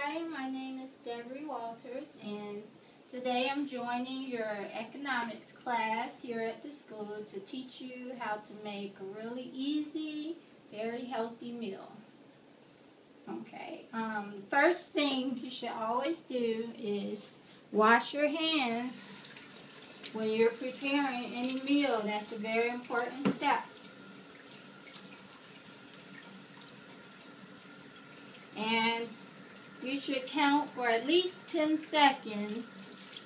Hi, my name is Debbie Walters, and today I'm joining your economics class here at the school to teach you how to make a really easy, very healthy meal. Okay, first thing you should always do is wash your hands when you're preparing any meal. That's a very important step. And you should count for at least 10 seconds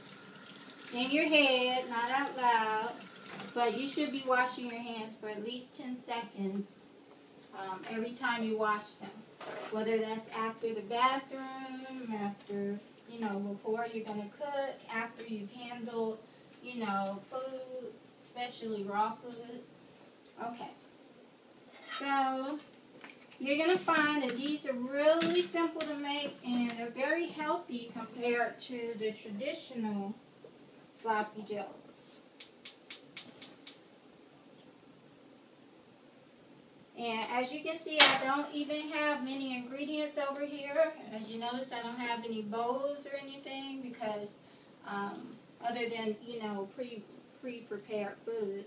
in your head, not out loud, but you should be washing your hands for at least 10 seconds every time you wash them. Whether that's after the bathroom, after, before you're going to cook, after you've handled, food, especially raw food. Okay. So you're going to find that these are really simple to make and they're very healthy compared to the traditional sloppy joes. And as you can see, I don't even have many ingredients over here. As you notice, I don't have any bowls or anything because other than, pre-prepared food.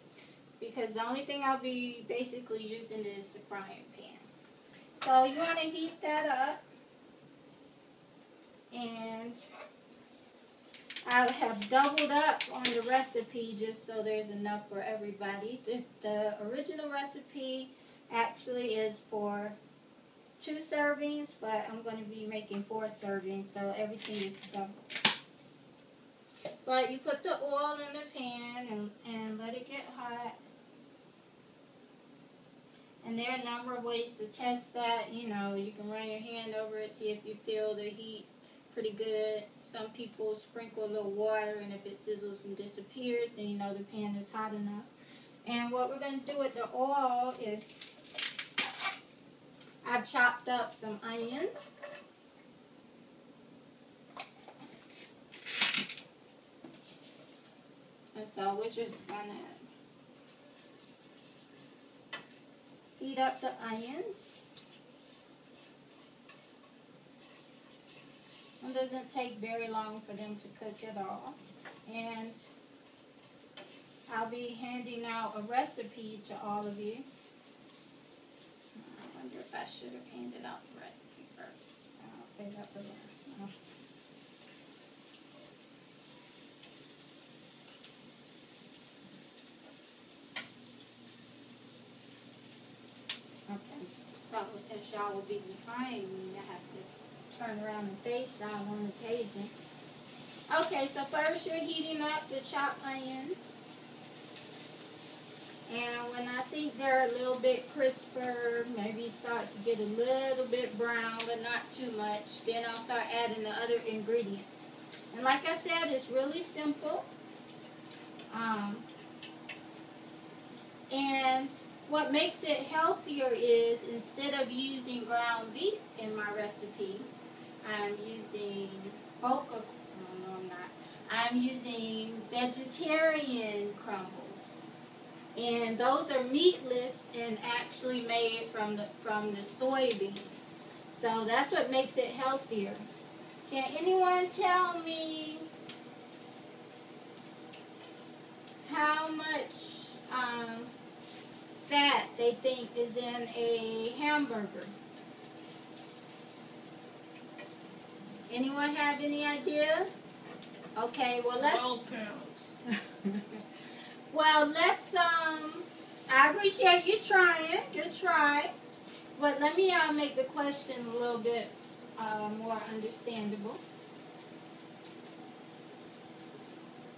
Because the only thing I'll be basically using is the frying pan. So you want to heat that up, and I have doubled up on the recipe just so there's enough for everybody. The original recipe actually is for 2 servings, but I'm going to be making 4 servings, so everything is doubled. But you put the oil in the pan and let it get hot. And there are a number of ways to test that. You can run your hand over it, see if you feel the heat pretty good. Some people sprinkle a little water, and if it sizzles and disappears, then you know the pan is hot enough. And what we're going to do with the oil is I've chopped up some onions. And so we're just going to heat up the onions. It doesn't take very long for them to cook at all. And I'll be handing out a recipe to all of you. I wonder if I should have handed out the recipe first. I'll save that for last. Okay, so since y'all will be behind me, I have to turn around and face y'all on occasion. Okay, so first you're heating up the chopped onions. And when I think they're a little bit crisper, maybe start to get a little bit brown, but not too much, then I'll start adding the other ingredients. And like I said, it's really simple. And what makes it healthier is instead of using ground beef in my recipe, I'm using I'm using vegetarian crumbles. And those are meatless and actually made from the soybean. So that's what makes it healthier. Can anyone tell me how much fat they think is in a hamburger? Anyone have any idea? Okay, well let's... 12 pounds. Well, let's, I appreciate you trying. Good try. But let me make the question a little bit more understandable.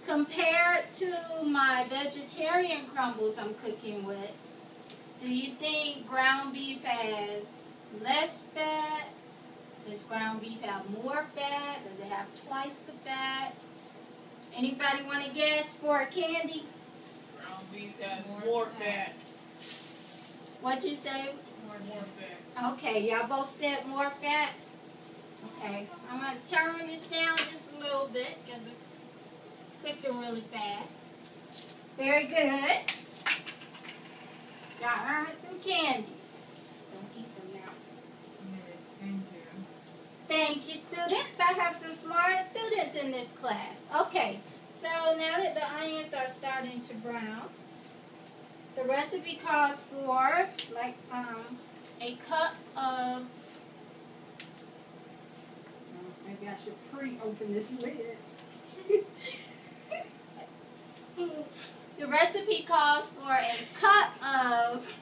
Compared to my vegetarian crumbles I'm cooking with, do you think ground beef has less fat? Does ground beef have more fat? Does it have twice the fat? Anybody want to guess for a candy? Ground beef has more fat. What'd you say? More fat. Okay, y'all both said more fat? Okay, I'm going to turn this down just a little bit because it's cooking really fast. Very good. Y'all earned some candies. Don't keep them now. Yes, thank you. Thank you, students. have some smart students in this class. Okay, so now that the onions are starting to brown, the recipe calls for like a cup of, maybe I should pre-open this lid. The recipe calls for a cup of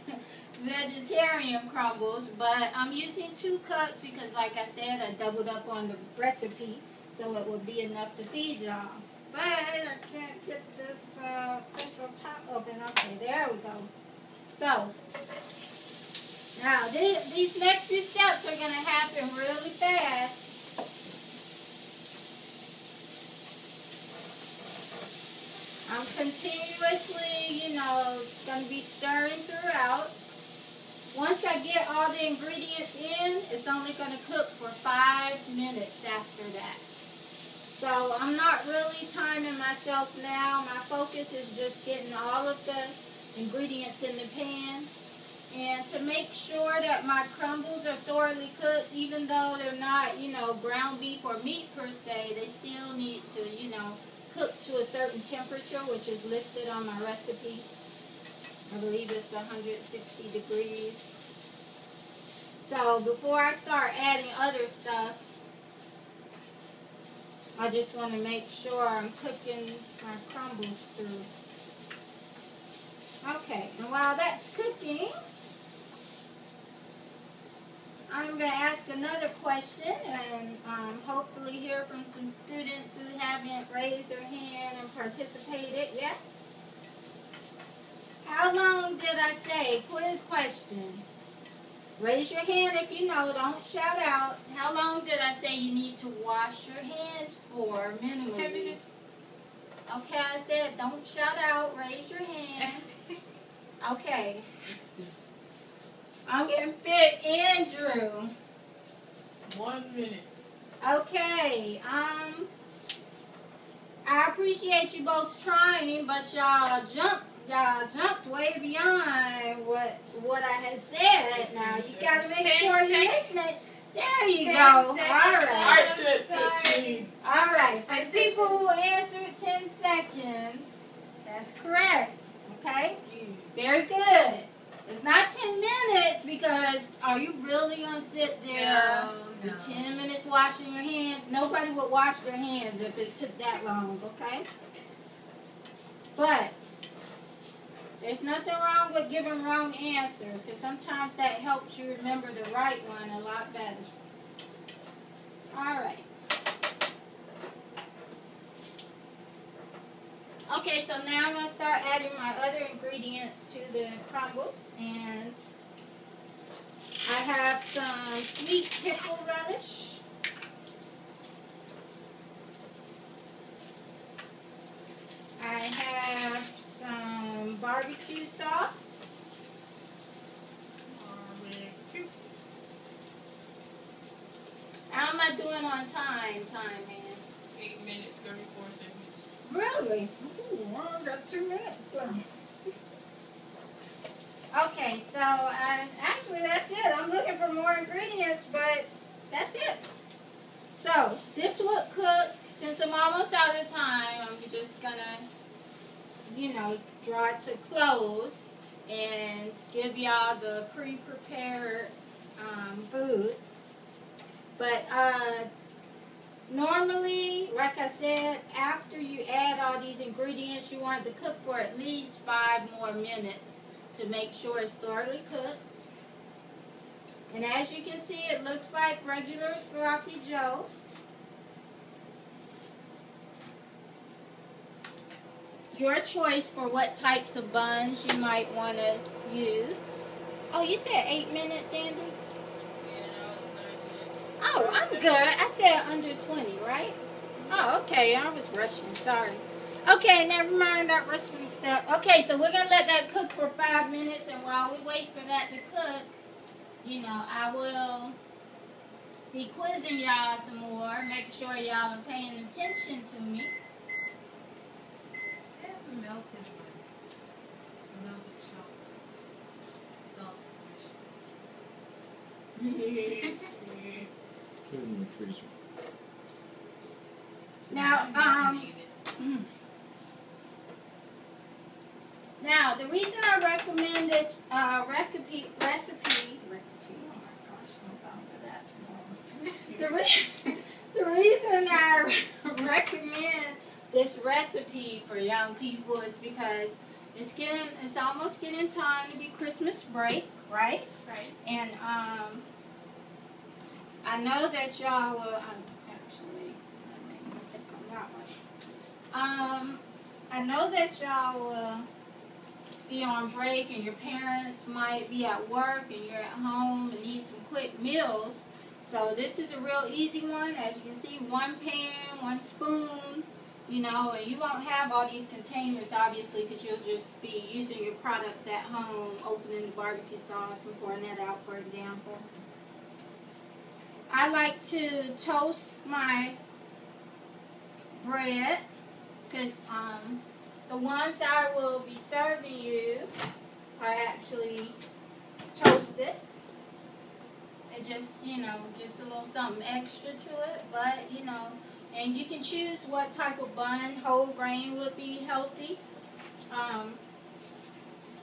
vegetarian crumbles, but I'm using 2 cups because, like I said, I doubled up on the recipe, so it will be enough to feed y'all. But I can't get this special top open. Okay, there we go. So, now these next few steps are going to happen really fast. I'm continuously, going to be stirring throughout. Once I get all the ingredients in, it's only going to cook for 5 minutes after that. So I'm not really timing myself now. My focus is just getting all of the ingredients in the pan. And to make sure that my crumbles are thoroughly cooked, even though they're not, ground beef or meat per se, they still need to, cook to a certain temperature, which is listed on my recipe. I believe it's 160 degrees. So before I start adding other stuff, I just want to make sure I'm cooking my crumbles through. Okay, and while that's cooking, I'm going to ask another question and hopefully hear from some students who haven't raised their hand and participated yet. How long did I say? Quiz question. Raise your hand if you know. Don't shout out. How long did I say you need to wash your hands for minimally? 10 minutes. Okay, I said don't shout out. Raise your hand. Okay. I'm getting fit, Andrew. 1 minute. Okay. I appreciate you both trying, but y'all jumped way beyond what I had said. Now you gotta make sure you're listening. There you go. All right. I said 15. All right. For people who answered 10 seconds, that's correct. Okay. Very good. It's not 10 minutes because are you really gonna sit there for 10 minutes washing your hands? Nobody would wash their hands if it took that long. Okay. But there's nothing wrong with giving wrong answers because sometimes that helps you remember the right one a lot better. All right. Okay, so now I'm going to start adding my other ingredients to the crumbles. And I have some sweet pickle relish. I have some barbecue sauce. Barbecue. How am I doing on time, man? 8 minutes, 34 seconds. Really? Ooh, I got 2 minutes left. Okay, so actually that's it. I'm looking for more ingredients, but that's it. So this will cook. Since I'm almost out of time, I'm just gonna, draw it to close and give y'all the pre-prepared food. But normally, like I said, after you add all these ingredients, you want it to cook for at least 5 more minutes to make sure it's thoroughly cooked. And as you can see, it looks like regular sloppy joe. Your choice for what types of buns you might want to use. Oh, you said 8 minutes, Andy? Oh, I'm good. I said under 20, right? Oh, okay. I was rushing. Sorry. Okay, never mind that rushing stuff. Okay, so we're going to let that cook for 5 minutes, and while we wait for that to cook, I will be quizzing y'all some more. Make sure y'all are paying attention to me. Melted chocolate. It's also Yes. Put it in the freezer. Now, now the reason I recommend this recipe. Oh my gosh, I'm bound to that tomorrow. The reason I recommend this recipe for young people is because it's almost getting time to be Christmas break, right? Right. And I know that y'all will. Actually, I made a mistake on that one. I know that y'all will be on break, and your parents might be at work, and you're at home and need some quick meals. So this is a real easy one. As you can see, one pan, one spoon, you know, and you won't have all these containers, obviously, because you'll just be using your products at home, opening the barbecue sauce and pouring that out, for example. I like to toast my bread, because the ones I will be serving you are actually toasted. It just, you know, gives a little something extra to it, but, you know, and you can choose what type of bun. Whole grain would be healthy.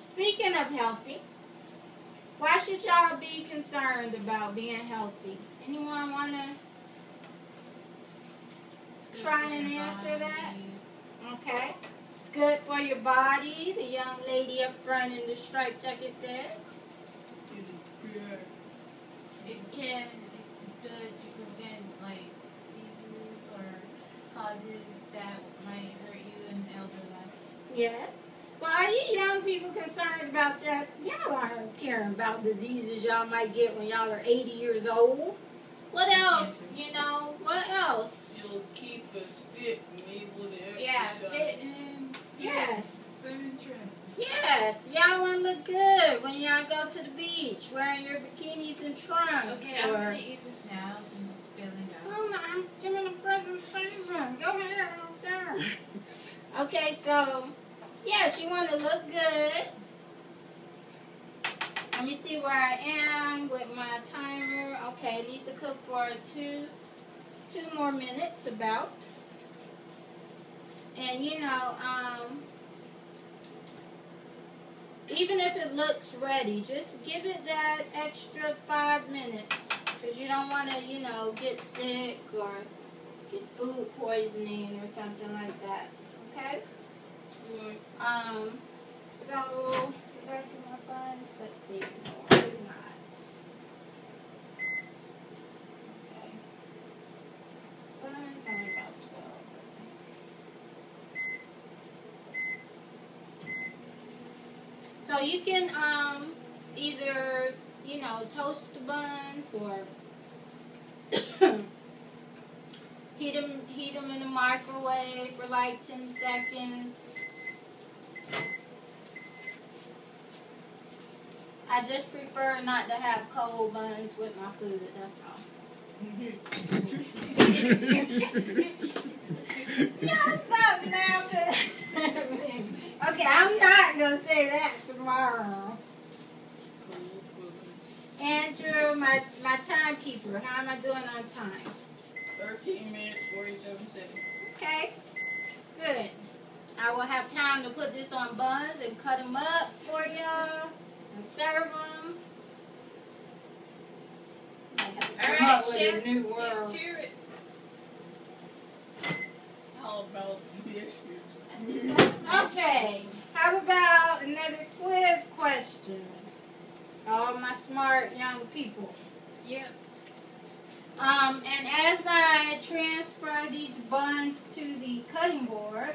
Speaking of healthy, why should y'all be concerned about being healthy? Anyone want to try and answer that? Okay. It's good for your body. The young lady up front in the striped jacket said. It's good to prevent like diseases or causes that might hurt you in elder life. Yes. Well, are you young people concerned about that? Y'all aren't caring about diseases y'all might get when y'all are 80 years old. What else? You know, what else? You'll keep us fit and able to exercise. Yeah, fit and Yes. swimming trim. Yes. Y'all want to look good when y'all go to the beach wearing your bikinis and trunks. Okay, I'm gonna eat this now since it's spilling out. Oh, no, I'm giving a presentation. Go ahead. I'm okay, so, yes, you want to look good. Let me see where I am with my timer. Okay, it needs to cook for two more minutes about. And you know, even if it looks ready, just give it that extra 5 minutes. Because you don't want to, you know, get sick or get food poisoning or something like that. Okay? Good. So, back to my funds. Let's see. No, I did not. Okay. Funds only about 12. So you can either, you know, toast the buns or heat them in the microwave for like 10 seconds. I just prefer not to have cold buns with my food, that's all. No, stop laughing. Okay, I'm not going to say that tomorrow. Andrew, my timekeeper, how am I doing on time? 13 minutes, 47 seconds. Okay, good. I will have time to put this on buns and cut them up for y'all and serve them. All right, with Chef, a new world. get to it. How about biscuits? Okay, how about another quiz question? All my smart young people. Yep. And as I transfer these buns to the cutting board,